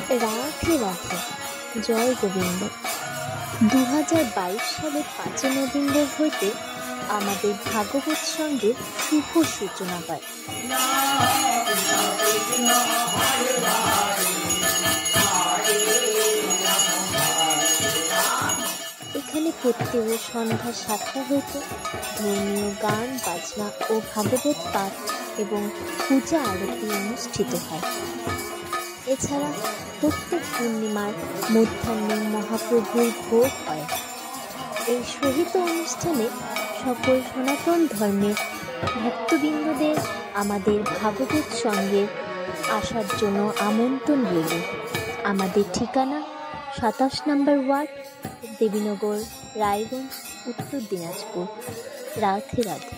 রাধে রাধে, জয় গোবিন্দ। 2022 সালের 5 নভেম্বর হইতে আমাদের ভাগবত সঙ্গের শুভ সূচনা হয়। এখানে প্রত্যেক সন্ধ্যা 7টা হইতে ধর্মীয় গান বাজনা ও ভাগবত পাঠ এবং পূজা আরতি অনুষ্ঠিত হয়। এছাড়া প্রত্যেক পূর্ণিমার মধ্যাহ্নে মহাপ্রভুর ভোগ হয়। এই সহিত অনুষ্ঠানে সকল সনাতন ধর্মের ভক্তবৃন্দদের আমাদের ভাগবত সঙ্গে আসার জন্য আমন্ত্রণ রইল। আমাদের ঠিকানা 27 নম্বর ওয়ার্ড, দেবীনগর, রায়গঞ্জ, উত্তর দিনাজপুর। রাধে রাধে।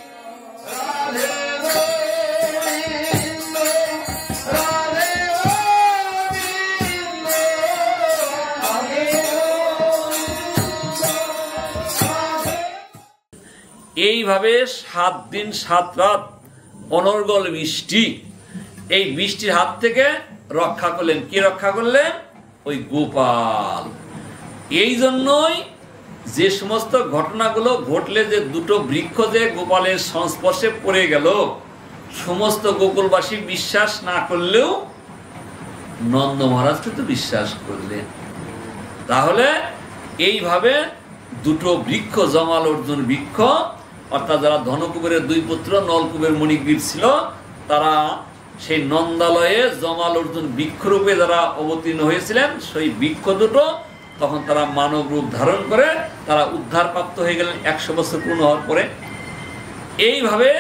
এইভাবে 7 দিন 7 রাত অনর্গল বৃষ্টি, এই বৃষ্টির হাত থেকে রক্ষা করলেন। কে রক্ষা করলেন? ওই গোপাল। এই জন্যই যে সমস্ত ঘটনাগুলো ঘটলে, যে দুটো বৃক্ষ যে গোপালের সংস্পর্শে পড়ে গেল, সমস্ত গোকুলবাসী বিশ্বাস না করলেও নন্দ মহারাজ কিন্তু বিশ্বাস করলেন। তাহলে এইভাবে দুটো বৃক্ষ, জমাল অর্জুন বৃক্ষ, অর্থাৎ যারা ধনকুবেরের 2 পুত্র নলকুবের মণিগ্রীব ছিল, তারা সেই নন্দালয়ে জমাল অর্জুন বৃক্ষরূপে যারা অবতীর্ণ হয়েছিলেন, সেই বৃক্ষ দুটো তখন তারা মানব রূপ ধারণ করে তারা উদ্ধারপ্রাপ্ত হয়ে গেলেন 100 বছর পূর্ণ হওয়ার পরে। এইভাবে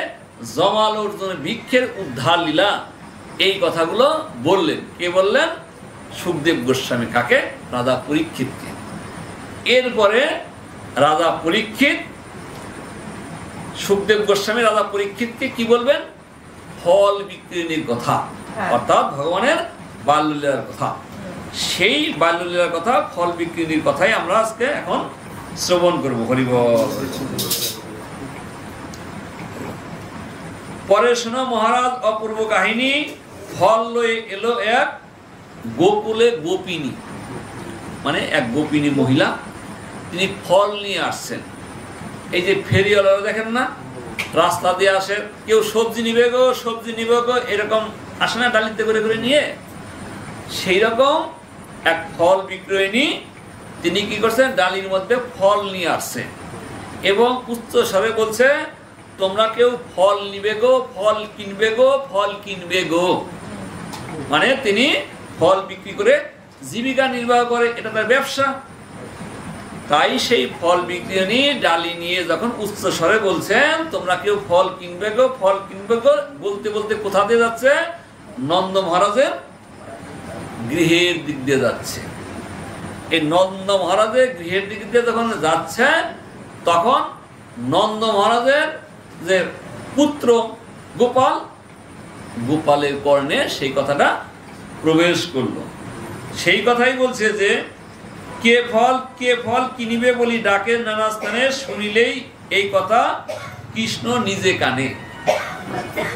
জমাল অর্জুন বৃক্ষের উদ্ধার লীলা, এই কথাগুলো বললেন। কে বললেন? সুখদেব গোস্বামী। কাকে? রাজা পরীক্ষিতকে। এরপরে রাজা পরীক্ষিত, সুখদেব গোস্বামী রাজা পরীক্ষিতকে কি বলবেন? ফল বিক্রির কথা, অর্থাৎ ভগবানের বাল্যলীলার কথা। সেই বাল্যলীলার কথা, ফল বিক্রির কথাই আমরা আজকে এখন শ্রবণ করব। হরিবল। পরে শোনো মহারাজ অপূর্ব কাহিনী। ফল লয়ে এলো এক গোকুলে গোপিনী, মানে এক গোপিনী মহিলা, তিনি ফল নিয়ে আসছেন। এই যে ফেরিওয়ালারা দেখেন না, রাস্তা দিয়ে আসে, কেউ সবজি নিবে গো, সবজি নিবে গো, এরকম আসে না ডালিতে করে করে নিয়ে, সেই রকম এক ফল বিক্রয়িনী তিনি কি করছেন? ডালির মধ্যে ফল নিয়ে আসছে এবং উচ্চ স্বরে বলছে, তোমরা কেউ ফল নিবে গো, ফল কিনবে গো, ফল কিনবে গো। মানে তিনি ফল বিক্রি করে জীবিকা নির্বাহ করে, এটা তার ব্যবসা। তাই সেই ফল বিক্রয়িনী ডালি নিয়ে যখন উচ্চ স্বরে বলছেন, তোমরা কেউ ফল কিনবে গো, ফল কিনবে গো, বলতে বলতে কোথা দিয়ে যাচ্ছে? নন্দ মহারাজের গৃহের দিক দিয়ে যাচ্ছে। এই নন্দ মহারাজের গৃহের দিক দিয়ে যখন যাচ্ছে, তখন নন্দ মহারাজের যে পুত্র গোপাল, গোপালের কর্ণে সেই কথাটা প্রবেশ করলো। সেই কথাই বলছে যে, কে ফল কিনিবে বলি ডাকে নানা স্থানে, শুনিলেই এই কথা কৃষ্ণ নিজে কানে।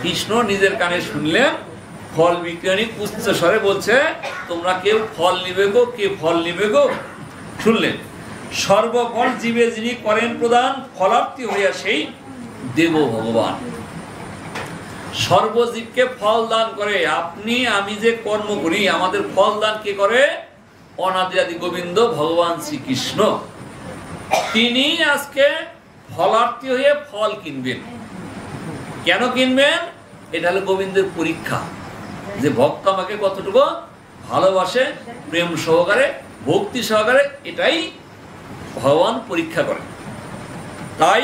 কৃষ্ণ নিজের কানে শুনলেন। ফল বিক্রয়িনী উচ্চ স্বরে বলছে, তোমরা কেউ ফল নিবে গো, কে ফল নিবে গো। শুনলেন। সর্বফল জীবে যিনি করেন প্রদান, ফলার্থী হইয়া সেই দেব ভগবান। সর্বজীবকে ফল দান করে। আপনি আমি যে কর্ম করি, আমাদের ফল দান কে করে? অনাদি আদি গোবিন্দ ভগবান শ্রীকৃষ্ণ। তিনি আজকে ফলার্থী হয়ে ফল কিনবেন। কেন কিনবেন? এটা হলো গোবিন্দের পরীক্ষা, যে ভক্ত আমাকে কতটুকু ভালোবাসে, প্রেম সহকারে, ভক্তি সহকারে, এটাই ভগবান পরীক্ষা করে। তাই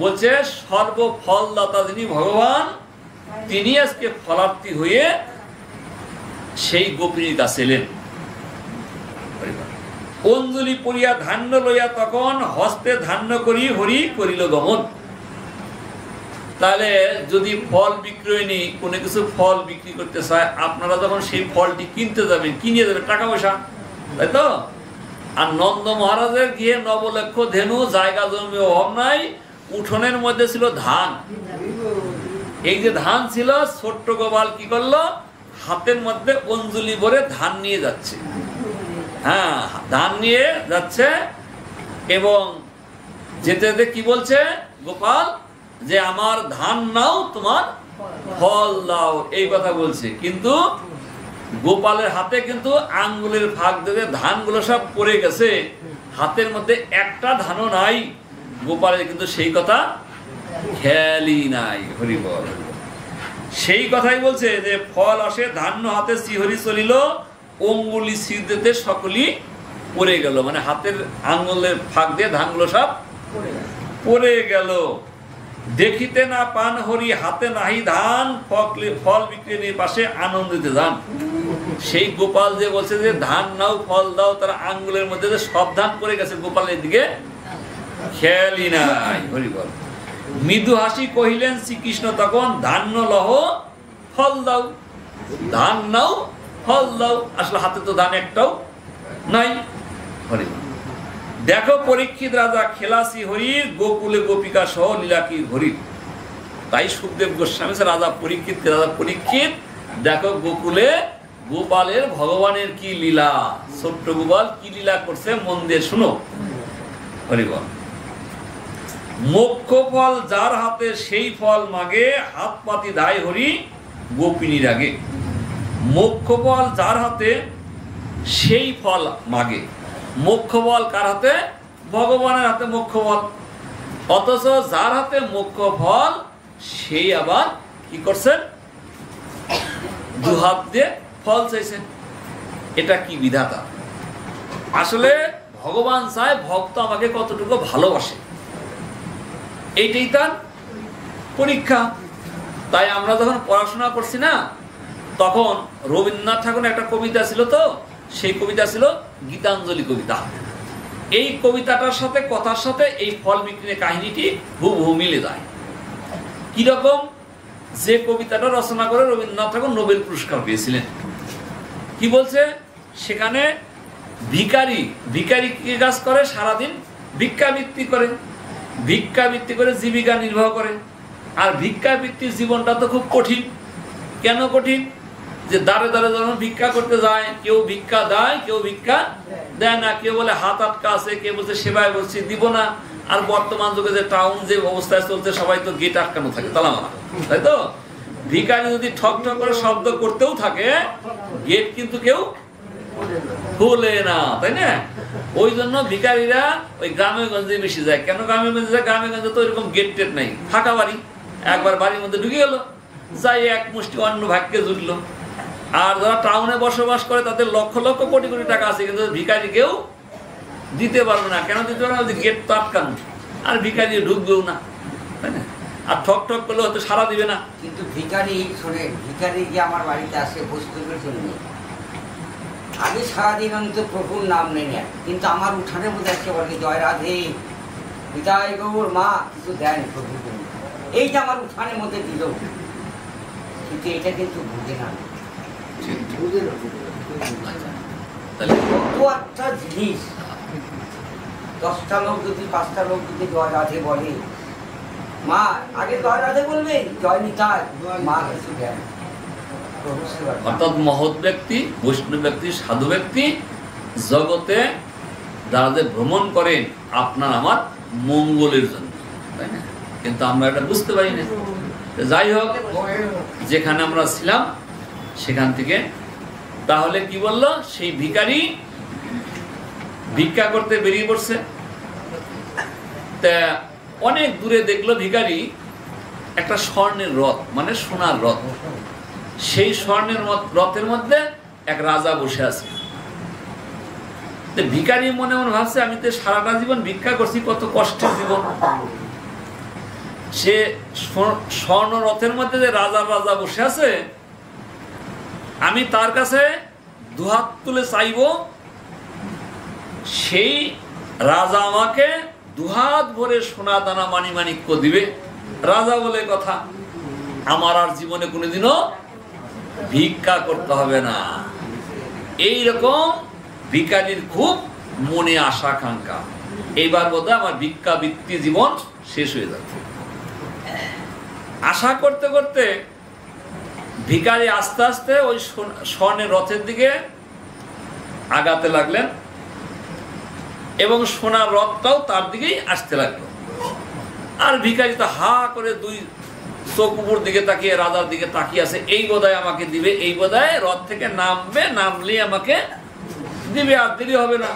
বলছে, সর্বফলদাতা যিনি ভগবান, তিনি আজকে ফলার্থী হয়ে সেই গোপিনীর কাছে এলেন। অঞ্জলি পড়িয়া ধান্য লইয়া তখন হস্তে ধান্য করি হরি করিল গমন। তাহলে যদি ফল বিক্রয়িনী কোনো কিছু ফল বিক্রি করতে চায়, আপনারা যখন সেই ফলটি কিনতে যাবেন, কিনে যাবেন টাকা পয়সা, তাই তো? আর নন্দ মহারাজের গিয়ে 9 লক্ষ ধেনু, জায়গা জমি অভাব নাই, উঠোনের মধ্যে ছিল ধান। এই যে ধান ছিল, ছোট্ট গোপাল কি করলো? হাতের মধ্যে অঞ্জলি ভরে ধান নিয়ে যাচ্ছে। হ্যাঁ, ধান নিয়ে যাচ্ছে এবং যেতে যেতে কি বলছে গোপাল, যে আমার ধান নাও, তোমার ফল দাও, এই কথা বলছে। কিন্তু গোপালের হাতে কিন্তু আঙ্গুলের ফাঁক দিয়ে ধানগুলো সব পড়ে গেছে, হাতের মধ্যে একটা ধানও নাই। গোপালের কিন্তু সেই কথা খেয়ালই নাই। হরি বল। সেই কথাই বলছে যে ফল আসে ধান্য হাতে শ্রীহরি চলিল, অঙ্গুলি সিদ্ধতে সকলি পড়ে গেল, মানে হাতের আঙ্গুলের ফাঁক দিয়ে ধানগুলো সব পড়ে গেল। দেখিতে না পান হরি হাতে নাহি ধান, ফল বিক্রির পাশে আনন্দিতে যান। সেই গোপাল যে বলছে যে ধান নাও ফল দাও, তার আঙ্গুলের মধ্যে যে সব ধান পড়ে গেছে, গোপালের দিকে খেয়ালই নাই। হরি বল। মৃদু হাসি কহিলেন শ্রীকৃষ্ণ তখন, ধান্য লহ ফল দাও, ধান নাও ফল দাও। আসলে হাতে তো ধান একটাও নাই। হরি বল। দেখো পরীক্ষিত রাজা খেলাসি হরির, গোকুলে গোপিকা সহ লীলা কি হরির। তাই সুখদেব গোস্বামী রাজা পরীক্ষিত দেখো গোকুলে গোপালের ভগবানের কি লীলা, ছোট্ট গোপাল কি লীলা করছে, মন দিয়ে শুনো। হরি বল। মোক্ষ ফল যার হাতে সেই ফল মাগে, হাত পাতি দায় হরি গোপিনীর আগে। মোক্ষ ফল যার হাতে সেই ফল মাগে। মোক্ষ ফল কার হাতে? ভগবানের হাতে মোক্ষ ফল। অথচ যার হাতে মোক্ষ ফল সেই আবার কি করছেন? দুহাত দিয়ে ফল চাইছেন। এটা কি বিধাতা! আসলে ভগবান চায় ভক্ত আমাকে কতটুকু ভালোবাসে, এইটাই তার পরীক্ষা। তাই আমরা যখন পড়াশোনা করছি না, তখন রবীন্দ্রনাথ ঠাকুরের একটা কবিতা ছিল, তো সেই কবিতা ছিল গীতাঞ্জলি কবিতা। এই কবিতাটার সাথে কথার সাথে এই ফল বিক্রির কাহিনীটি হুবহু মিলে যায়। কিরকম? যে কবিতাটা রচনা করে রবীন্দ্রনাথ ঠাকুর নোবেল পুরস্কার পেয়েছিলেন। কি বলছে সেখানে? ভিখারি কি কাজ করে? সারাদিন ভিক্ষাবৃত্তি করে, ভিক্ষাবৃত্তি করে জীবিকা নির্বাহ করে। আর ভিক্ষাবৃত্তির জীবনটা তো খুব কঠিন। কেন কঠিন? যে দাঁড়ে দাঁড়ে যখন ভিক্ষা করতে যায়, কেউ ভিক্ষা দেয়, কেউ ভিক্ষা দেয় না, কেউ বলে হাত আটকা আছে, কেউ বলছে সেবায় বলছি দিব না। আর বর্তমান যুগে যে টাউন যে অবস্থায় চলছে, সবাই তো গেট আটকানো থাকে, তালা মারা, তাই তো? ভিখারি যদি ঠক ঠক করে শব্দ করতেও থাকে, গেট কিন্তু কেউ খুলে না, তাই না? ওই জন্য ভিখারিরা ওই গ্রামে গঞ্জে বেশি যায়। কেন গ্রামে গঞ্জে যায়? গ্রামে গঞ্জে তো এরকম গেট টেট নাই, ফাঁকা বাড়ি। একবার বাড়ির মধ্যে ঢুকে গেল, যাই এক মুষ্টি অন্য ভাগ্যে জুটলো। আর যারা টাউনে বসবাস করে তাদের লক্ষ লক্ষ কোটি কোটি টাকা আছে, কিন্তু ভিখারি কেউ দিতে পারবে না। কেন দিতে পারবে না? গেট তো আটকানো, আর ভিখারি ঢুকবেও না, তাই না? আর ঠক ঠক করলে হয়তো সারা দিবে না। কিন্তু ভিখারি যে আমার বাড়িতে আসে বস্তুর জন্য, আগে সারাদিন আমি তো প্রভুর নাম নেই না, কিন্তু আমার উঠানের মধ্যে আসছে বলে জয় রাধে, বিদায় গৌর মা, কিছু দেন প্রভুর জন্য। এইটা আমার উঠানের মধ্যে দিল, কিন্তু এটা কিন্তু বুঝে না। কত একটা জিনিস, 10টা লোক যদি 5টা লোক যদি জয় রাধে বলে, মা আগে জয় রাধে বলবে, জয় নিতাই, মা কিছু দেন। অর্থাৎ মহৎ ব্যক্তি, বৈষ্ণব ব্যক্তি, সাধু ব্যক্তি জগতে যারা যে ভ্রমণ করেন আপনার আমার মঙ্গলের জন্য, তাই না? কিন্তু আমরা এটা বুঝতে পারি না। যাই হোক, যেখানে আমরা ছিলাম সেখান থেকে তাহলে কি বললো? সেই ভিখারি ভিক্ষা করতে বেরিয়ে পড়ছে। তা অনেক দূরে দেখলো ভিখারি একটা স্বর্ণের রথ, মানে সোনার রথ। সেই স্বর্ণের রথের মধ্যে এক রাজা বসে আছে। ভিখারি মনে মনে ভাবছে, আমি তো সারাটা জীবন ভিক্ষা করছি, কত কষ্টের জীবন। সে স্বর্ণ রথের মধ্যে যে রাজা বসে আছে, আমি তার কাছে দুহাত তুলে চাইব, সেই রাজা আমাকে দুহাত ভরে সোনা দানা মানিমাণিক্য দিবে। রাজা বলে কথা, আমার আর জীবনে কোনোদিনও ভিক্ষা করতে হবে না। এইরকম ভিখারির খুব মনে আশা আকাঙ্ক্ষা, এইবার বোধহয় আমার ভিক্ষাবৃত্তি জীবন শেষ হয়ে যাচ্ছে। আশা করতে করতে ভিখারি আস্তে আস্তে ওই স্বর্ণের রথের দিকে আগাতে লাগলেন এবং সোনার রথটাও তার দিকেই আসতে লাগলো। আর ভিখারি তো হা করে দুই চোখ উপর দিকে তাকিয়ে রাজার দিকে তাকিয়ে আছে, এই বোধহয় আমাকে দিবে, এই বোধহয় রথ থেকে নামবে, নামলে আমাকে দিবে, আর দেরি হবে না।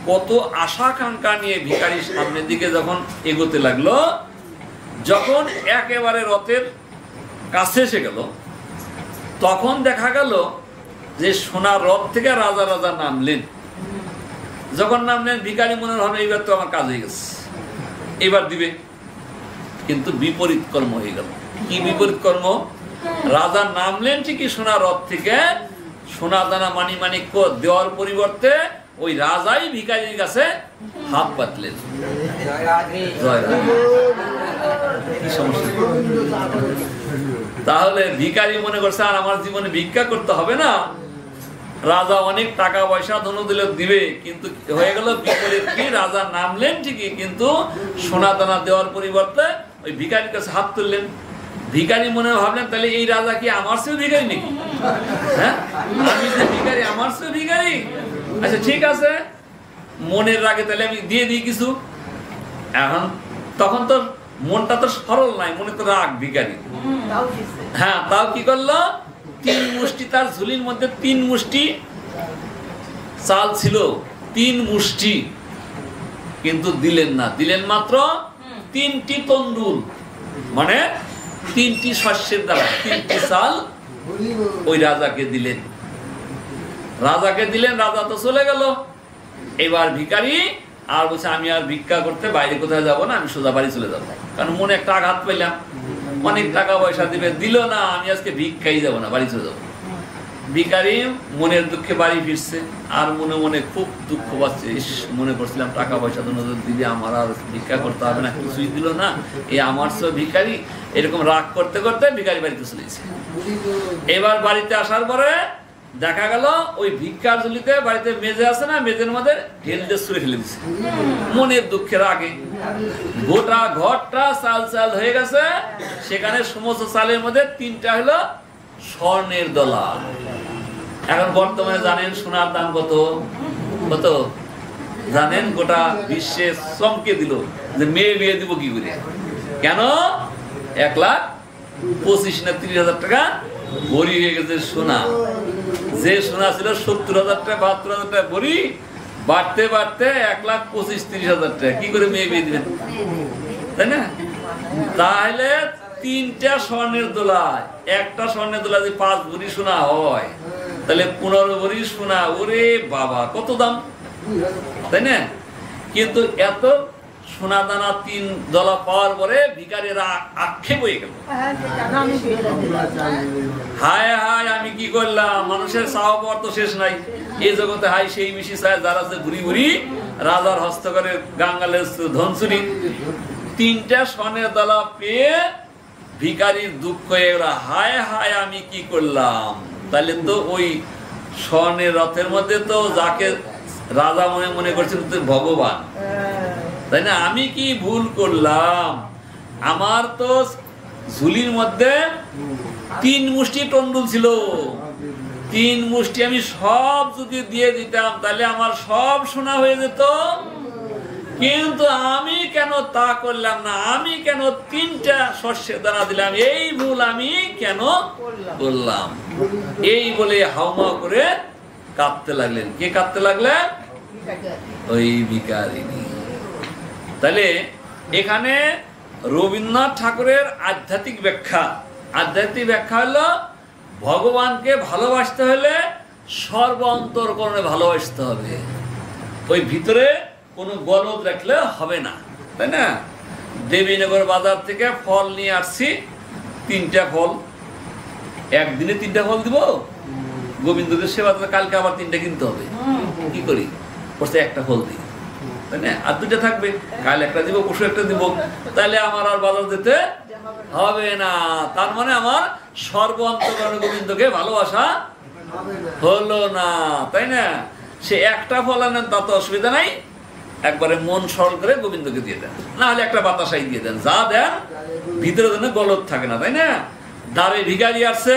কত আশা আকাঙ্ক্ষা নিয়ে ভিখারি সামনের দিকে যখন এগোতে লাগলো, যখন একেবারে রথের কাছে এসে গেল, তখন দেখা গেল যে সোনার রথ থেকে রাজা রাজা নামলেন। যখন নামলেন, ভিখারি মনে হবে এইবার তো আমার কাজ হয়ে গেছে, এবার দিবে। কিন্তু বিপরীত কর্ম হয়ে গেল। কি বিপরীত কর্ম? রাজা নামলেন ঠিকই সোনার রথ থেকে, সোনা দানা মানি মানিক্য দেওয়ার পরিবর্তে ওই রাজাই ভিখারির কাছে হাত পাতলেন। কি সমস্যা? তাহলে ভিখারি মনে করছে আর আমার জীবনে ভিক্ষা করতে হবে না, রাজা অনেক টাকা পয়সা ধনু দিলে দিবে। কিন্তু হয়ে গেল বিপরীত। কি? রাজা নামলেন ঠিকই, কিন্তু সোনা দানা দেওয়ার পরিবর্তে ওই ভিখারির কাছে হাত তুললেন। ভিখারি মনে ভাবলেন তাহলে এই রাজা কি আমার চেয়েও ভিখারি নাকি? হ্যাঁ, আমি যে ভিখারি, আমার চেয়েও ভিখারি। আচ্ছা ঠিক আছে, মনের রাগে তাহলে আমি দিয়ে দিই কিছু। এখন তখন তো মনটা তো সরল নাই, মনে তো রাগ ভিখারি। হ্যাঁ, তাও কি করলো? 3 মুষ্টি তার ঝুলির মধ্যে 3 মুষ্টি চাল ছিল, 3 মুষ্টি, কিন্তু দিলেন না। দিলেন মাত্র 3টি তন্ডুল, মানে 3টি শস্যের দ্বারা 3টি চাল ওই রাজাকে দিলেন। রাজাকে দিলেন, রাজা তো চলে গেল। এবার ভিখারি আর বলছে আমি আর ভিক্ষা করতে বাইরে কোথায় যাবো না, আমি সোজা বাড়ি চলে যাবো। কারণ মনে একটা আঘাত পেলাম, অনেক টাকা পয়সা দিবে, দিল না, আমি আজকে ভিক্ষাই যাবো না, বাড়ি চলে যাবো। ভিখারি মনের দুঃখে বাড়ি ফিরছে, আর মনে মনে খুব দুঃখ পাচ্ছে। মনে করছিলাম টাকা পয়সা দিবে, আমার আর ভিক্ষা করতে হবে না, কিছুই দিল না, এই আমার সব ভিখারি। এরকম রাগ করতে করতে ভিখারি বাড়িতে চলে গেছে। এবার বাড়িতে আসার পরে দেখা গেল ওই ভিক্ষার ঝুলিতে বাড়িতে মেজে আছে না, মেজের মধ্যে ঢেল দিয়ে ছুঁড়ে ফেলে দিচ্ছে। মনের দুঃখের আগে গোটা ঘরটা চাল চাল হয়ে গেছে। সেখানে সমস্ত চালের মধ্যে 3টা হলো স্বর্ণের দলা। এখন বর্তমানে জানেন সোনার দাম কত? কত জানেন? গোটা বিশ্বে চমকে দিল যে মেয়ে বিয়ে দিব কি করে। কেন? 1,25,000 না 30,000 টাকা ভরি হয়ে গেছে সোনা। যে সোনা ছিল 70,000 টাকা 72,000 টাকা ভরি, বাড়তে বাড়তে 1,25,000-30,000 টাকা। কি করে মেয়ে বিয়ে দিবেন, তাই না? তাহলে 3টা স্বর্ণের দোলা, একটা স্বর্ণের দোলা যদি 5 ভরি সোনা হয়, তাহলে 15 ভরি সোনা। ওরে বাবা, কত দাম, তাই না? কিন্তু এত সোনা দানা 3 দলা পাওয়ার পরে ভিখারিরা আক্ষেপ হয়ে গেল, হায় হায় আমি কি করলাম। মানুষের চাওয়া পাওয়ার তো শেষ নাই এই জগতে। হাই সেই মিশি চায় যারা যে ঘুরি ঘুরি রাজার হস্তকারের গাঙ্গালের ধনচুরি। 3টা স্বর্ণের দলা পেয়ে ভিখারির দুঃখ হয়ে গেল, হায় হায় আমি কি করলাম। তাহলে তো ওই স্বর্ণের রথের মধ্যে তো যাকে রাজা মনে করছেন ভগবান, তাই না? আমি কি ভুল করলাম? আমার তো ঝুলির মধ্যে 3 মুষ্টি তন্ডুল ছিল, 3 মুষ্টি আমি সব যদি দিয়ে দিতাম তাহলে আমার সব সোনা হয়ে যেত। কিন্তু আমি কেন তা করলাম না? আমি কেন 3টা শস্যের দানা দিলাম? এই ভুল আমি কেন করলাম? এই বলে হাউমা করে কাঁদতে লাগলেন। কে কাঁদতে লাগলেন? ওই ভিখারিনী। তাহলে এখানে রবীন্দ্রনাথ ঠাকুরের আধ্যাত্মিক ব্যাখ্যা হলো ভগবানকে ভালোবাসতে হলে সর্ব অন্তরকরণে ভালোবাসতে হবে। ওই ভিতরে কোনো গলদ রাখলে হবে না, তাই না? দেবীনগর বাজার থেকে ফল নিয়ে আসছি, 3টা ফল। একদিনে 3টা ফল দিব? গোবিন্দকে সেবা, কালকে আবার 3টা কিনতে হবে। কি করি? বলছে একটা ফল দিই, তাই না? আর 2টা থাকবে, কাল একটা দিব, পরশু একটা দিব, তাহলে আমার আর বাজার যেতে হবে না। তার মানে আমার সর্ব অন্তরকরণে গোবিন্দকে ভালোবাসা হলো না, তাই না? সে একটা ফল আনেন তাতে অসুবিধা নাই, একবারে মন সরল করে গোবিন্দকে দিয়ে দেন, না হলে একটা বাতাসাই দিয়ে দেন। যা দেন ভিতরে যেন গলদ থাকে না, তাই না? দ্বারে ভিখারি আসছে,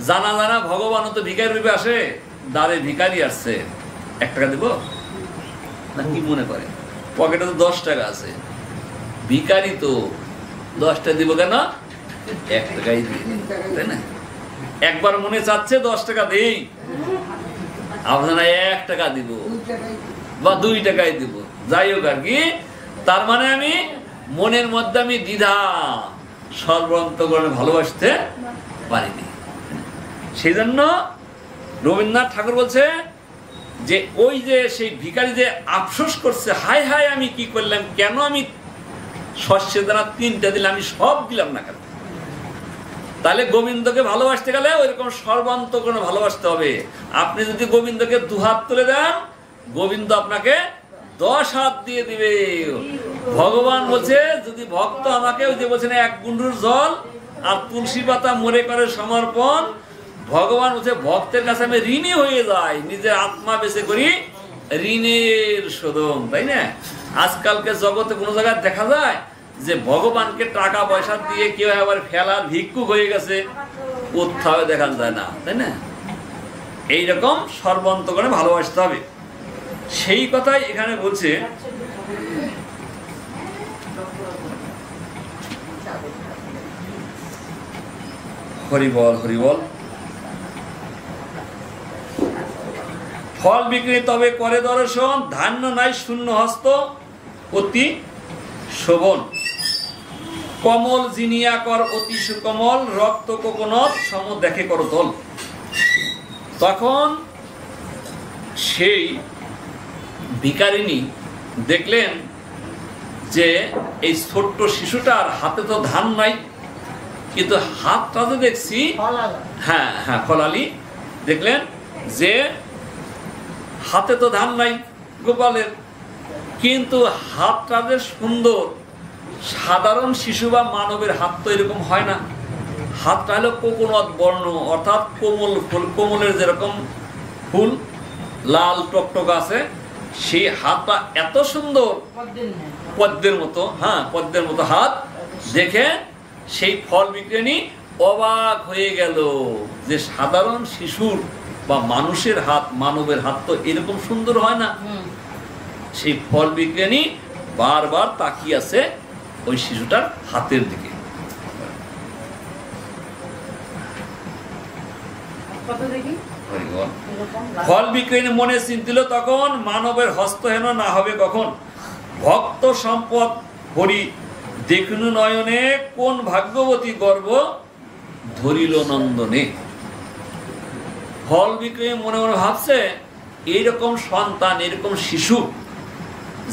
জানা জানা ভগবানও তো ভিখারি রূপে আসে, দ্বারে ভিখারি আসছে, 1 টাকা দিব না কি মনে করে? পকেটে তো 10 টাকা আছে, ভিখারি তো 10 টাকা দিব কেন? 1 টাকাই দিয়ে, তাই না? একবার মনে চাচ্ছে 10 টাকা দেই, আপনারা 1 টাকা দিব বা 2 টাকাই দিব, যাই হোক আর কি। তার মানে আমি মনের মধ্যে আমি দ্বিধা, সর্বান্তকরণে ভালোবাসতে পারিনি। সেই জন্য রবীন্দ্রনাথ ঠাকুর বলছে যে ওই যে সেই ভিখারি যে আফসোস করছে, হায় হায় আমি কি করলাম, কেন আমি শস্যের দানা 3টা দিলাম, আমি সব দিলাম না কেন? তাহলে গোবিন্দকে ভালোবাসতে গেলে ওইরকম সর্বান্তকরণে ভালোবাসতে হবে। আপনি যদি গোবিন্দকে 2 হাত তুলে দেন, গোবিন্দ আপনাকে 10 হাত দিয়ে দিবে। ভগবান বলছে যদি ভক্ত আমাকে ওই যে বলছেন 1 গুন্ডুর জল আর তুলসী পাতা মরে করে সমর্পণ, ভগবান বলছে ভক্তের কাছে আমি ঋণী হয়ে যাই, নিজের আত্মা বেঁচে করি ঋণের শোধন, তাই না? আজকালকে জগতে কোনো জায়গায় দেখা যায় যে ভগবানকে টাকা পয়সা দিয়ে কেউ আবার ফেলার ভিক্ষুক হয়ে গেছে, কোথাও দেখা যায় না, তাই না? এইরকম সর্বান্তকরণে ভালোবাসতে হবে। সেই কথাই এখানে বলছে হরিবল হরিবল। ফল বিক্রি তবে করে দর্শন, ধান্য নাই শূন্য হস্ত অতি শোভন। কমল জিনিয়া কর অতি সুকমল, রক্ত কোকোনট সম দেখে করতল। তখন সেই ভিখারিনী দেখলেন যে এই ছোট্ট শিশুটার হাতে তো ধান নাই, কিন্তু হাতটা তো দেখছি হ্যাঁ হ্যাঁ খলালি, দেখলেন যে হাতে তো ধান নাই গোপালের, কিন্তু হাতটা যে সুন্দর। সাধারণ শিশু বা মানবের হাত তো এরকম হয় না, হাতটা হলো কোকোনট বর্ণ, অর্থাৎ কোমল ফুল, কোমলের যেরকম ফুল লাল টকটক আছে, সেই হাতটা এত সুন্দর, পদ্মের মতো, হ্যাঁ পদ্মের মতো হাত। দেখে সেই ফল বিক্রেনী অবাক হয়ে গেল যে সাধারণ শিশুর বা মানুষের হাত, মানবের হাত তো এরকম সুন্দর হয় না। সেই ফল বিক্রেনী বারবার তাকিয়ে আছে ওই শিশুটার হাতের দিকে। ফল বিক্রেনী মনে চিন্তিল তখন, মানবের হস্ত হেন না হবে কখন। ভক্ত সম্পদ হরি দেখনু নয়নে, কোন ভাগ্যবতী গর্ব ধরিল নন্দনে। ফল বিক্রেনী মনে মনে ভাবছে এইরকম সন্তান, এরকম শিশু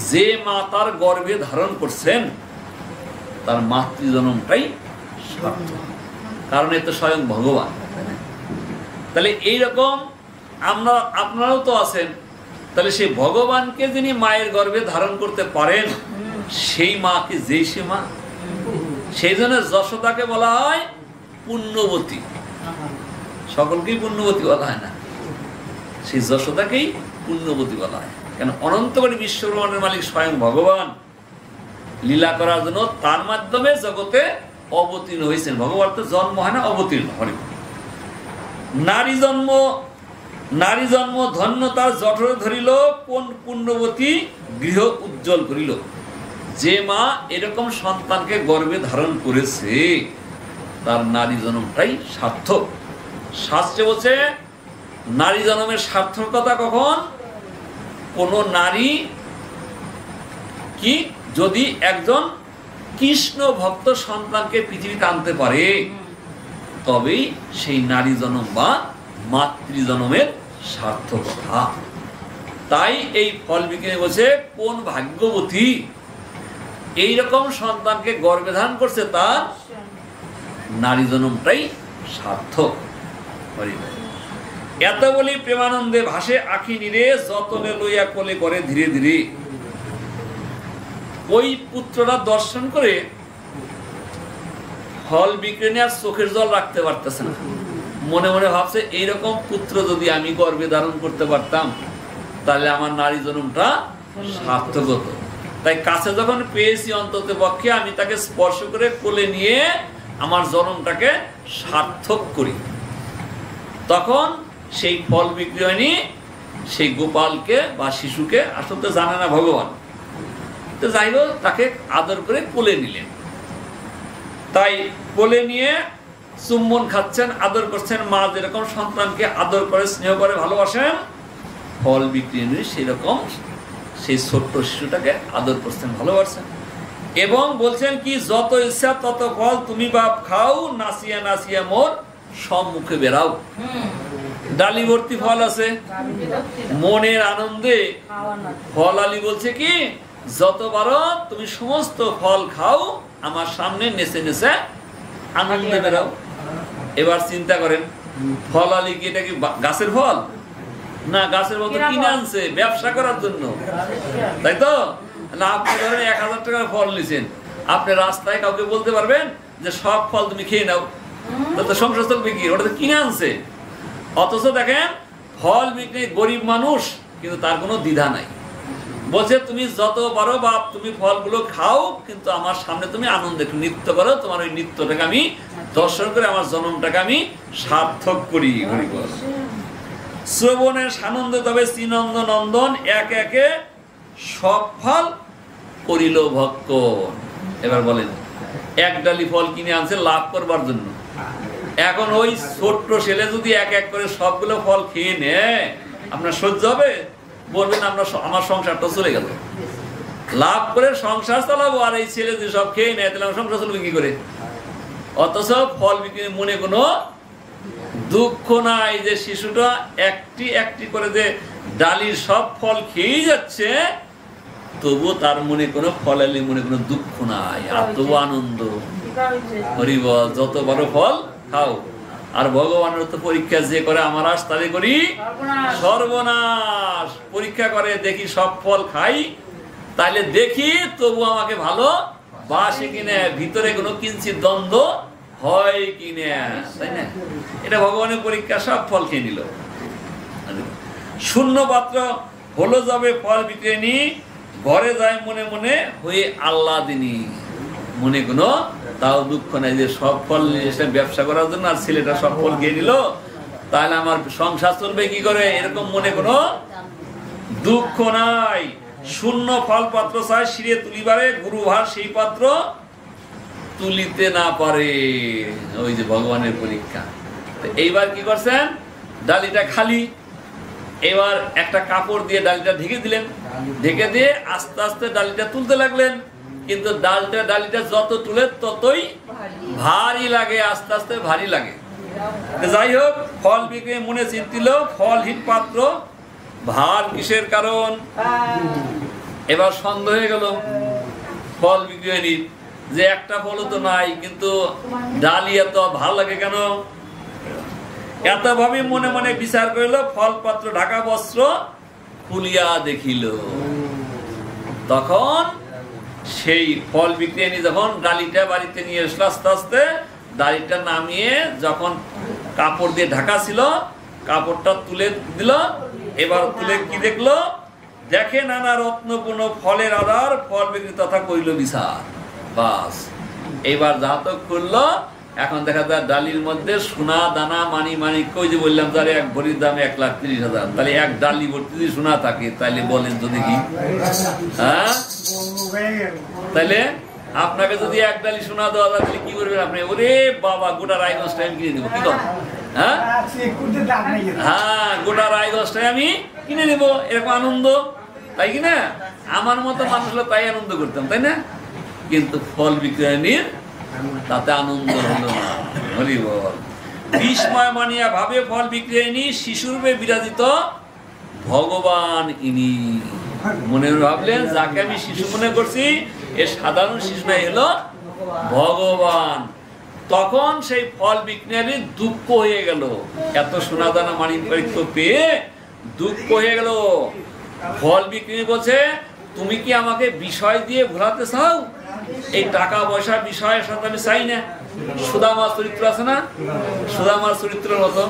যে মা তার গর্ভে ধারণ করছেন, তার মাতৃজনমটাই সার্থক, কারণ এ তো স্বয়ং ভগবান। তাহলে এইরকম আপনারাও তো আছেন, তাহলে সেই ভগবানকে যিনি মায়ের গর্ভে ধারণ করতে পারেন, সেই মাকে যেই সে মা, সেই জন্য যশোদাকে বলা হয় পুণ্যবতী। সকলকেই পুণ্যবতী বলা হয় না, সেই যশোদাকেই পুণ্যবতী বলা হয়। কেন? অনন্ত কোটি বিশ্বব্রহ্মাণ্ডের মালিক স্বয়ং ভগবান লীলা করার জন্য তার মাধ্যমে জগতে অবতীর্ণ হয়েছেন। ভগবান তো জন্ম হয় না, অবতীর্ণ হন। নারী জন্ম ধন্য তার জঠরে ধরিল, কোন পুণ্যবতী গৃহ উজ্জ্বল করিল। যে মা এরকম সন্তানকে গর্ভে ধারণ করেছে, তার নারী জন্মটাই সার্থক। শাস্ত্রে বলছে নারী জন্মের সার্থকতা কখন? কোন নারী কি যদি একজন কৃষ্ণ ভক্ত সন্তানকে পৃথিবীতে আনতে পারে, তবেই সেই নারী জন্ম বা মাতৃ জন্মের সার্থকতা। তাই এই ফল বিক্রেতা বলছে কোন ভাগ্যবতী এইরকম সন্তানকে গর্ভে ধারণ করছে, তার নারী জন্মটাই সার্থক। এত বলি প্রেমানন্দে ভাসে আখি নিরে, যতনে লইয়া কোলে করে ধীরে ধীরে। ওই পুত্ররা দর্শন করে ফল বিক্রেতা আর চোখের জল রাখতে পারতেছে না, মনে মনে ভাবছে এইরকম পুত্র যদি আমি গর্ভে ধারণ করতে পারতাম, তাহলে আমার নারী জন্মটা সার্থক হতো। তাই কাছে যখন পেয়েছি, অন্তত পক্ষে আমি তাকে স্পর্শ করে কোলে নিয়ে আমার জন্মটাকে সার্থক করি। তখন সেই ফল বিক্রি হয়নি, সেই গোপালকে বা শিশুকে আসলে তো জানে না ভগবান, তো যাই হোক তাকে আদর করে কোলে নিলেন। তাই কোলে নিয়ে চুম্বন খাচ্ছেন, আদর করছেন। মা যেরকম সন্তানকে আদর করে, স্নেহ করে, ভালোবাসেন, ফল বিক্রি নিয়ে সেই রকম সেই ছোট্ট শিশুটাকে আদর করছেন, ভালোবাসেন। এবং বলছেন কি, যত ইচ্ছা তত ফল তুমি বাপ খাও, নাচিয়া নাচিয়া মোর সম্মুখে বেরাও। ডালি ভর্তি ফল আছে, মনের আনন্দে ফল আলী বলছে কি, যত পারো তুমি সমস্ত ফল খাও, আমার সামনে নেচে নেচে আনন্দে বেরাও। এবার চিন্তা করেন, ফল আলী কি এটা কি গাছের ফল? না, গাছের ফল তো কিনে আনছে ব্যবসা করার জন্য, তাই তো না? আপনি ধরেন 1000 টাকার ফল নিছেন, আপনি রাস্তায় কাউকে বলতে পারবেন যে সব ফল তুমি খেয়ে নাও? তো সংসার চলবে কি? ওটা তো কিনে আনছে। অথচ দেখেন ফল বিক্রি গরিব মানুষ, কিন্তু তার কোনো দ্বিধা নাই, বলছে তুমি যত পারো বাপ তুমি ফলগুলো খাও, কিন্তু আমার সামনে তুমি আনন্দে নৃত্য করো, তোমার ওই নৃত্যটাকে আমি দর্শন করে আমার জন্মটাকে আমি সার্থক করি। শ্রবণের সানন্দ তবে শ্রীনন্দ নন্দন, এক একে সব ফল করিল ভক্ষণ। এবার বলেন, এক ডালি ফল কিনে আনছে লাভ করবার জন্য, এখন ওই ছোট্ট ছেলে যদি এক এক করে সবগুলো ফল খেয়ে নেয়, আপনার সহ্য হবে? বলবেন আমার সংসারটা চলে গেল, লাভ করে সংসার চালাবো, আর এই ছেলে যদি সব খেয়ে নেয় তাহলে আমার সংসার চলবে কি করে? অথচ ফল বিক্রি মনে কোনো দুঃখ নাই যে শিশুটা একটি একটি করে যে ডালির সব ফল খেয়ে যাচ্ছে, তবুও তার মনে কোনো ফলালি মনে কোনো দুঃখ নাই, আর তবু আনন্দ। হরিবল, যত বড় ফল খাও। আর ভগবানের তো পরীক্ষা যে করে আমার আশ তারে করি সর্বনাশ। পরীক্ষা করে দেখি সব ফল খাই, তাইলে দেখি তবু আমাকে ভালো বাসে কিনে, ভিতরে কোনো কিঞ্চিত দ্বন্দ্ব হয় কিনা, তাই না? এটা ভগবানের পরীক্ষা, সব ফল খেয়ে নিল। শূন্য পাত্র হলো যাবে ফল বিক্রি নি, ঘরে যায় মনে মনে হয়ে আল্লাদিনী। মনে কোনো তাও দুঃখ নাই যে সব ফল ব্যবসা করার জন্য আর ছেলেটা সব ফল খেয়ে নিল, তাহলে আমার সংসার চলবে কি করে, এরকম মনে কোনো দুঃখ নাই। শূন্য ফল পাত্র চায় শিরে তুলিবারে, গুরু ভার সেই পাত্র তুলিতে না পারে। ওই যে ভগবানের পরীক্ষা। এইবার কি করছেন, ডালিটা খালি, এবার একটা কাপড় দিয়ে ডালিটা ঢেকে দিলেন, ঢেকে দিয়ে আস্তে আস্তে ডালিটা তুলতে লাগলেন। কিন্তু ডালিটা যত তুলে ততই ভারী লাগে, আস্তে আস্তে ভারী লাগে। যাই হোক, ফল বিক্রি মনে চিন্তিল, ফলহীন পাত্র ভার কিসের কারণ? এবার সন্দেহ হয়ে গেল ফল বিক্রি যে একটা ফলও তো নাই, কিন্তু ডালি এত ভালো লাগে কেন? এত ভাবে মনে মনে বিচার করিল, ফল পাত্র ঢাকা বস্ত্র খুলিয়া দেখিল। তখন সেই ফল বিক্রি যখন ডালিটা বাড়িতে নিয়ে এসলো, আস্তে আস্তে ডালিটা নামিয়ে যখন কাপড় দিয়ে ঢাকা ছিল, কাপড়টা তুলে দিল। এবার তুলে কি দেখলো, দেখে নানা রত্নপূর্ণ ফলের আধার, ফল বিক্রি তথা কইল বিচার। বাস, এবার যা তো করলো, এখন দেখা যায় ডালির মধ্যে সোনা দানা মানি মানি, কই যে বললাম তার এক ভরির দাম 1,30,000, তাহলে এক ডালি ভর্তি যদি সোনা থাকে, তাহলে বলেন তো দেখি, হ্যাঁ? তাহলে আপনাকে যদি এক ডালি সোনা দেওয়া যায়, তাহলে কি করবেন আপনি? ওরে বাবা, গোটা রায়গঞ্জটা আমি কিনে নেবো, কি করেন? হ্যাঁ হ্যাঁ, গোটা রায়গঞ্জটাই আমি কিনে নেবো, এরকম আনন্দ, তাই কিনা? আমার মতো মানুষ হলে তাই আনন্দ করতাম, তাই না? কিন্তু ফল বিক্রয়ণীর তাতে আনন্দ হলো না। হরি বল। বিস্ময় মানিয়া ভাবে ফল বিক্রয়ণী, শিশুরূপে বিরাজিত ভগবান ইনি। মনে ভাবলেন যাকে আমি শিশু মনে করছি, এ সাধারণ শিশু নাই, হলো ভগবান। তখন সেই ফল বিক্রয়ণী দুঃখ হয়ে গেল, এত সোনাদানা মানিক পেয়ে দুঃখ হয়ে গেল। ফল বিক্রয়ণী বলছে, তুমি কি আমাকে বিষয় দিয়ে ভোলাতে চাও? এই টাকা পয়সার বিষয়ের সাথে আমি চাই না। সুদামার চরিত্র আছে না, সুদামার চরিত্রের মতো।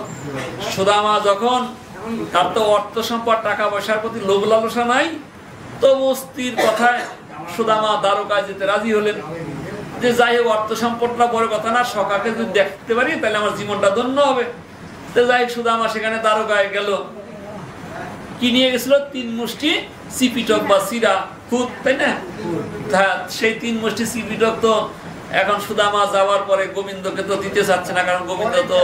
সুদামা যখন, তার তো অর্থ সম্পদ টাকা পয়সার প্রতি লোভ লালসা নাই, তবু স্ত্রীর কথায় সুদামা দ্বারকায় যেতে রাজি হলেন, যে যাই হোক অর্থ সম্পদটা বড় কথা না, সকাকে যদি দেখতে পারি তাহলে আমার জীবনটা ধন্য হবে। তো যাই সুদামা সেখানে দ্বারকায় গেল, কি নিয়ে গেছিল? 3 মুষ্টি চিপিটক বা সিরা খুদ, তাই না? সেই 3 মুষ্টি চিপিটক তো এখন সুদামা যাওয়ার পরে গোবিন্দকে তো দিতে চাচ্ছে না, কারণ গোবিন্দ তো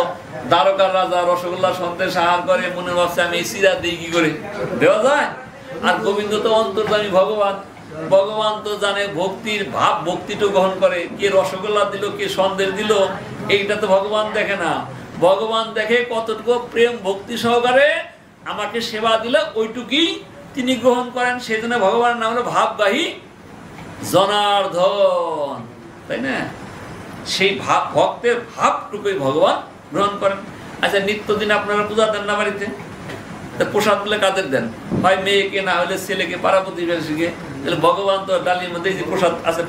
দ্বারকার রাজা, রসগোল্লা সন্দেশ আহার করে, মনে ভাবছে আমি এই সিরা দিই কি করে, দেওয়া যায়? আর গোবিন্দ তো অন্তর্যামী ভগবান, ভগবান তো জানে ভক্তির ভাব, ভক্তিটুকু গ্রহণ করে। কে রসগোল্লা দিল, কে সন্দেশ দিল, এইটা তো ভগবান দেখে না। ভগবান দেখে কতটুকু প্রেম ভক্তি সহকারে আমাকে সেবা দিলে ওইটুকুই তিনি গ্রহণ করেন। সেই জন্য ভগবানের নাম হলো ভাবগাহী জনার্দন, তাই না? সেই ভাব, ভক্তের ভাবটুকুই ভগবান গ্রহণ করেন। আচ্ছা, নিত্যদিন আপনারা পূজা দেন না বাড়িতে? প্রসাদ গুলো কাদের দেন? হয় মেয়েকে, না হলে ছেলেকে, পাড়া প্রতিবেশীকে। তাহলে ভগবান তো ডালির মধ্যে এই যে প্রসাদ আছে,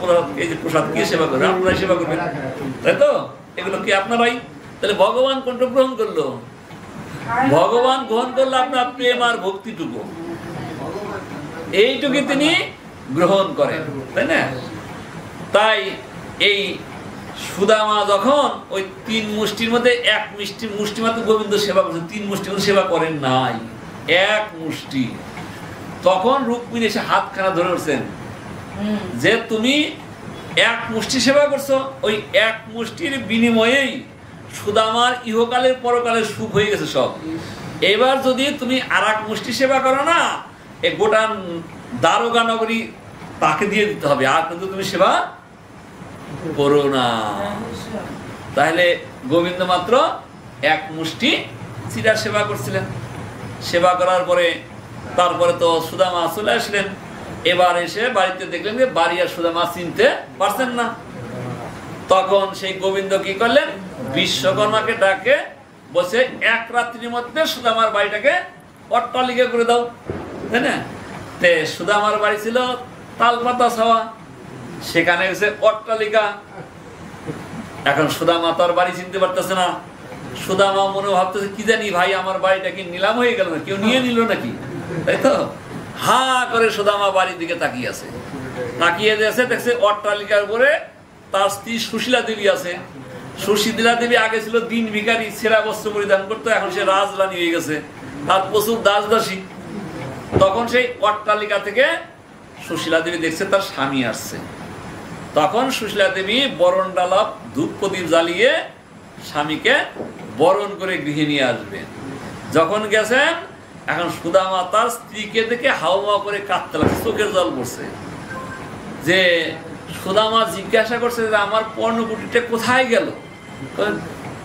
এই যে প্রসাদ কে সেবা করবে? আপনারাই সেবা করবেন, তাই তো? এগুলো কি আপনারাই? তাহলে ভগবান কোনটা গ্রহণ করলো? ভগবান গ্রহণ করলো আপনার প্রেম আর ভক্তিটুকু, এইটুকু তিনি গ্রহণ করেন, তাই না? তাই এই সুদামা যখন ওই 3 মুষ্টির মধ্যে 1 মুষ্টি মাত্র গোবিন্দ সেবা করছেন, 3 মুষ্টি সেবা করেন নাই, 1 মুষ্টি। তখন রুক্মিণী এসে হাতখানা ধরে উঠছেন যে তুমি 1 মুষ্টি সেবা করছো, ওই 1 মুষ্টির বিনিময়েই সুদামার ইহকালের পরকালের সুখ হয়ে গেছে সব। এবার যদি তুমি আর1 মুষ্টি সেবা করো না, এই গোটা দ্বারকা নগরী তাকে দিয়ে দিতে হবে, আর কিন্তু তুমি সেবা করো না। তাহলে গোবিন্দ মাত্র 1 মুষ্টি চিরা সেবা করছিলেন। সেবা করার পরে তারপরে তো সুদামা চলে আসলেন। এবার এসে বাড়িতে দেখলেন যে বাড়ি আর সুদামা চিনতে পারছেন না। তখন সেই গোবিন্দ কি করলেন? বিশ্বকর্মাকে ডাকে বসে 1 রাত্রির মধ্যে সুদামার বাড়িটাকে অট্টালিকা করে দাও, তাই না? তে সুদামার বাড়ি ছিল তালপাতা ছাওয়া, সেখানে হচ্ছে অট্টালিকা। এখন সুদামা তার বাড়ি চিনতে পারতেছে না। সুদামা মনে ভাবতেছে কি জানি ভাই আমার বাড়িটা কি নিলাম হয়ে গেল না, কেউ নিয়ে নিল নাকি, তাই তো? হা করে সুদামা বাড়ির দিকে তাকিয়ে আছে, তাকিয়ে আছে, দেখছে অট্টালিকার উপরে তার স্ত্রী সুশীলা দেবী আছে। সুশীলা দেবী আগে ছিল দিন ভিখারি, ছেঁড়া বস্ত্র পরিধান করতো, এখন সে রাজরানী হয়ে গেছে, তার প্রচুর দাস দাসী। তখন সেই অট্টালিকা থেকে সুশীলা দেবী দেখছে তার স্বামী আসছে। তখন সুশীলা দেবী বরণ ডালা ধূপ প্রদীপ জ্বালিয়ে স্বামীকে বরণ করে গৃহে নিয়ে আসবেন। যখন গেছেন, এখন সুদামা তার স্ত্রীকে দেখে হাওয়া করে কাঁদতে লাগছে, চোখের জল পড়ছে। যে সুদামা জিজ্ঞাসা করছে যে আমার পর্ণকুটিটা কোথায় গেল?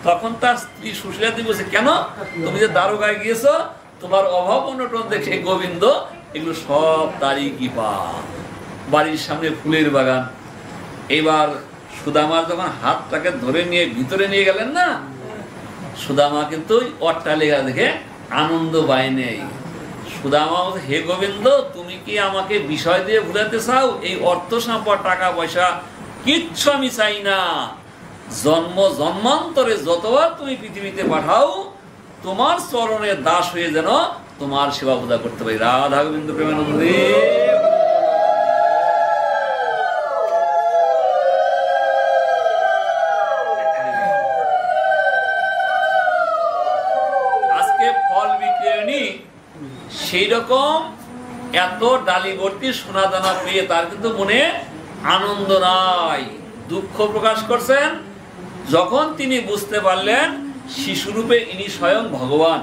তখন তার স্ত্রী সুশীলা দেবী বলছে, কেন? তুমি যে দ্বারকায় গিয়েছো, তোমার অভাব অনটন দেখে গোবিন্দ এগুলো সব তারই কৃপা। বাড়ির সামনে ফুলের বাগান। এবার সুদামার যখন হাতটাকে ধরে নিয়ে ভিতরে নিয়ে গেলেন না, সুদামা কিন্তু অট্টালিকা দেখে আনন্দ পায় নেই। সুদামা বলছে, হে গোবিন্দ, তুমি কি আমাকে বিষয় দিয়ে ভুলাতে চাও? এই অর্থ সম্পদ, টাকা পয়সা কিচ্ছু আমি চাই না। জন্ম জন্মান্তরে যতবার তুমি পৃথিবীতে পাঠাও, তোমার চরণের দাস হয়ে যেন তোমার সেবা পূজা করতে পারি। রাধা গোবিন্দ প্রেমানন্দে। আজকে ফল বিক্রয়ণী সেই রকম এত ডালি ভর্তি সোনা দানা পেয়ে তার কিন্তু মনে আনন্দ নাই, দুঃখ প্রকাশ করছেন। যখন তিনি বুঝতে পারলেন শিশুরূপে ইনি স্বয়ং ভগবান,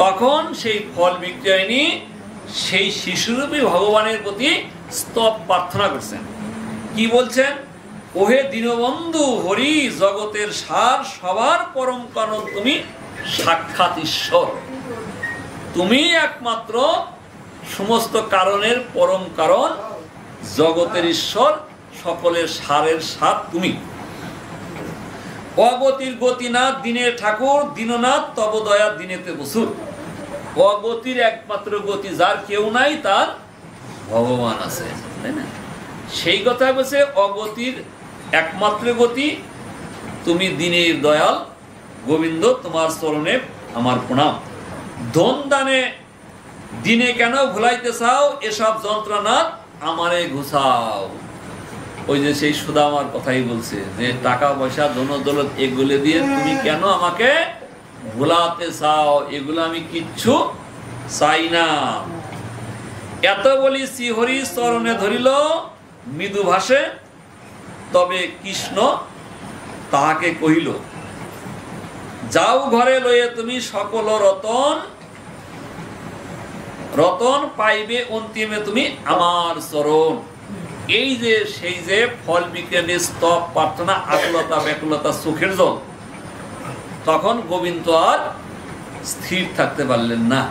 তখন সেই ফল বিক্রয়ণী সেই শিশুরূপী ভগবানের প্রতি স্তব প্রার্থনা করছেন। কি বলছেন? ওহে দীনবন্ধু হরি, জগতের সার, সবার পরম কারণ তুমি সাক্ষাৎ ঈশ্বর। তুমি একমাত্র সমস্ত কারণের পরম কারণ, জগতের ঈশ্বর, সকলের সারের সার তুমি। অগতির গতিনাথ দিনের ঠাকুর, দীননাথ তব দয়া দিনেতে বসুর। অগতির একমাত্র গতি, যার কেউ নাই, তার ভগবান আছে, তাই না? সেই কথা বলছে, অগতির একমাত্র গতি তুমি, দিনের দয়াল গোবিন্দ, তোমার চরণে আমার প্রণাম। ধন দানে দিনে কেন ভুলাইতে চাও, এসব যন্ত্রণা আমারে ঘুষাও। ওই যে সেই সুদামার কথাই বলছে যে টাকা পয়সা ধন দৌলত এগুলো দিয়ে তুমি কেন আমাকে ভুলাতে চাও, এগুলো আমি কিচ্ছু চাই না। এত বলি শ্রীহরি চরণে ধরিল মৃদু ভাষে, তবে কৃষ্ণ তাহাকে কহিল, যাও ঘরে লয়ে তুমি সকল রতন, রতন পাইবে অন্তিমে তুমি আমার চরণ। এই যে সেই যে ফল বিজ্ঞানের স্তব প্রার্থনা, আকুলতা ব্যাকুলতা চোখের জল, তখন গোবিন্দ আর স্থির থাকতে পারলেন না।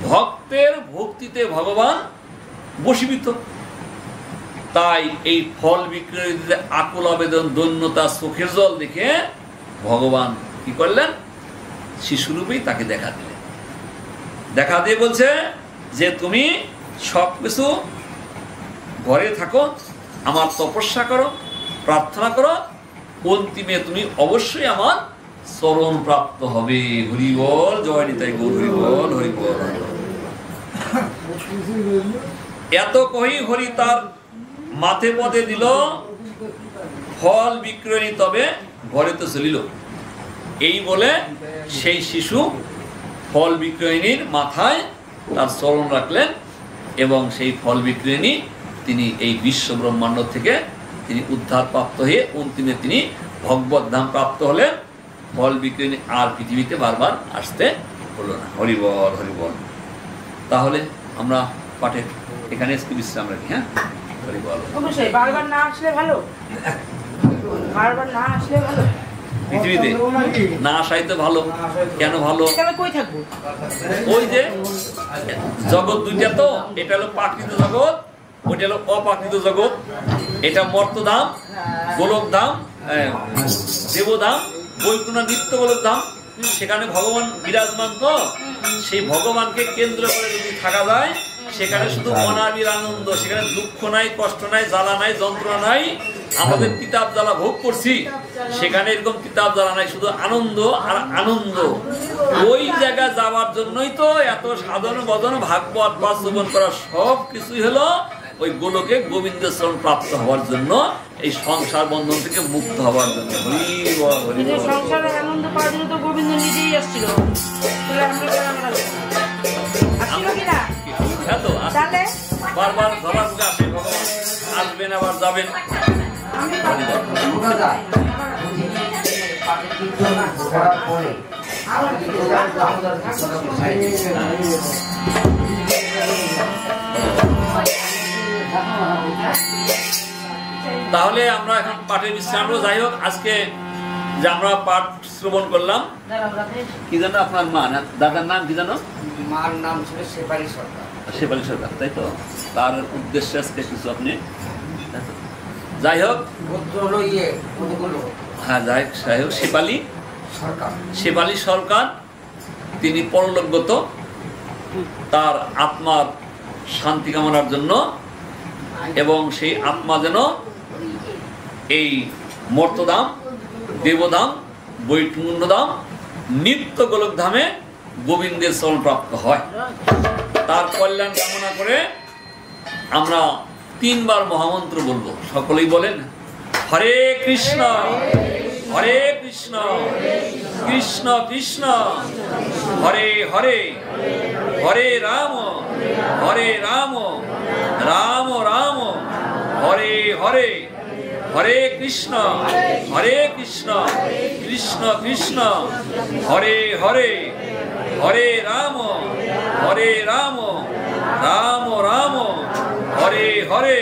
ভক্তের ভক্তিতে ভগবান বশীভূত। তাই এই ফল বিক্রয়ীদের আকুল আবেদন, দৈন্যতা, চোখের জল দেখে ভগবান কি করলেন? শিশুরূপেই তাকে দেখা দিলেন। দেখা দিয়ে বলছে যে তুমি সবকিছু ঘরে থাকো, আমার তপস্যা করো, প্রার্থনা করো, অন্তিমে তুমি অবশ্যই আমার চরণ প্রাপ্ত হবে। হরি বল, জয় নিতাই গৌর, হরি বল, হরি বল। এত কহি হরি তার মাথে পদে দিল, ফল বিক্রয়ী তবে ঘরে তো চলিল। এই বলে সেই শিশু ফল বিক্রয়িনীর মাথায় তার চরণ রাখলেন এবং সেই ফল বিক্রয়িনী তিনি এই বিশ্ব ব্রহ্মাণ্ড থেকে তিনি উদ্ধার প্রাপ্ত হয়ে অন্তিমে তিনি ভগবত ধাম প্রাপ্ত হলেন। ফল বিক্রয়িনী আর পৃথিবীতে বারবার আসতে হলো না। হরি বল, হরি বল। তাহলে আমরা পাঠে এখানে বিশ্রাম রাখি। হ্যাঁ, হরি বল। বারবার না আসলে ভালো, বারবার না আসলে ভালো। পৃথিবীতে না আসাই তো ভালো। কেন ভালো? কই থাকবো? ওই যে জগৎ দুইটা তো, এটা হলো প্রাকৃত জগৎ, ওইটা হলো অপ্রাকৃত জগৎ। এটা মর্তধাম, গোলকধাম, দেবধাম, বৈকুণ্ঠ নিত্য গোলকধাম। সেখানে ভগবান বিরাজমান। তো সেই ভগবানকে কেন্দ্র করে যদি থাকা যায়, সেখানে শুধু অনাবিল আনন্দ, সেখানে দুঃখ নাই, কষ্ট নাই, জ্বালা নাই, যন্ত্রণা নাই। আমাদের কিতাব জ্বালা ভোগ করছি, সেখানে এরকম কিতাব জ্বালা নাই, শুধু আনন্দ আর আনন্দ। ওই জায়গায় যাওয়ার জন্যই তো এত সাধন বদন ভাগবত বাস্তবন করা, সব কিছুই হলো ওই গোলকে গোবিন্দের চরণ প্রাপ্ত হওয়ার জন্য, এই সংসার বন্ধন থেকে মুক্ত হওয়ার জন্য। সংসারের আনন্দ পাওয়ার জন্য তো গোবিন্দ নিজেই আসছিল। বারবার ধরার মুখে আসে ভগবান, আসবেন আবার যাবেন। তাহলে আমরা এখন পাঠের বিশ্রাম। যাই হোক, আজকে যে আমরা পাঠ শ্রবণ করলাম, কি জানো আপনার মা না দাদার নাম কি জানো? মার নাম ছিল শেফালি সরকার। শেফালি সরকার, তাই তো? তার উদ্দেশ্যে আজকে কিছু আপনি, যাই হোক, হ্যাঁ যাই হোক, শেফালি সরকার, শেফালি সরকার তিনি পরলোকগত। তার আত্মার শান্তি কামনার জন্য এবং সেই আত্মা যেন এই মর্তধাম, দেবধাম, বৈকুণ্ঠধাম, নিত্য গোলকধামে গোবিন্দের চরণ প্রাপ্ত হয়, তার কল্যাণ কামনা করে আমরা 3 বার মহামন্ত্র বলবো। সকলেই বলেন, হরে কৃষ্ণ হরে কৃষ্ণ কৃষ্ণ কৃষ্ণ হরে হরে, হরে রাম রাম রাম হরে হরে, হরে কৃষ্ণ কৃষ্ণ কৃষ্ণ হরে হরে, হরে রাম রাম রাম হরে হরে,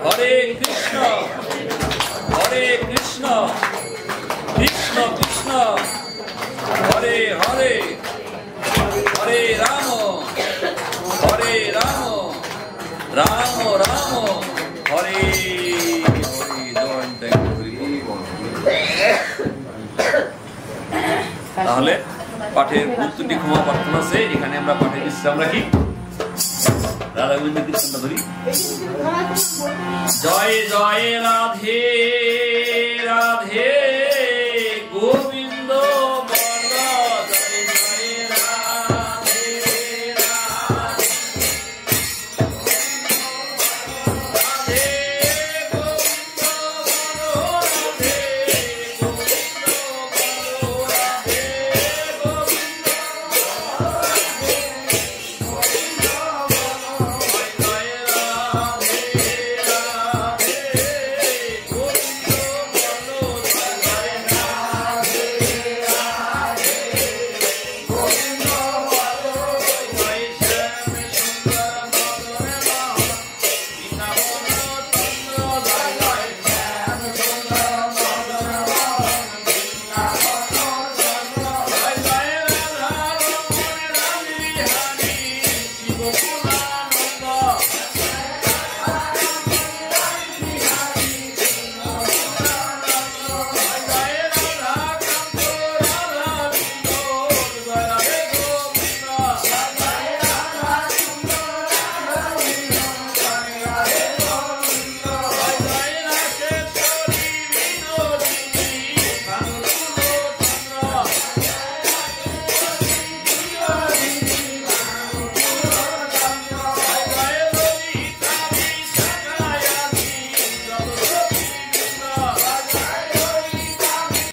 হরে কৃষ্ণ কৃষ্ণ কৃষ্ণ হরে হরে, হরে রাম রাম রাম হরে হরে। তাহলে পাঠের উত্তরটি ক্ষমা প্রার্থনা আছে। এখানে আমরা পাঠের বিশ্রাম রাখি। রাধা গোবিন্দ কৃষ্ণ ধরি। জয় জয় রাধে।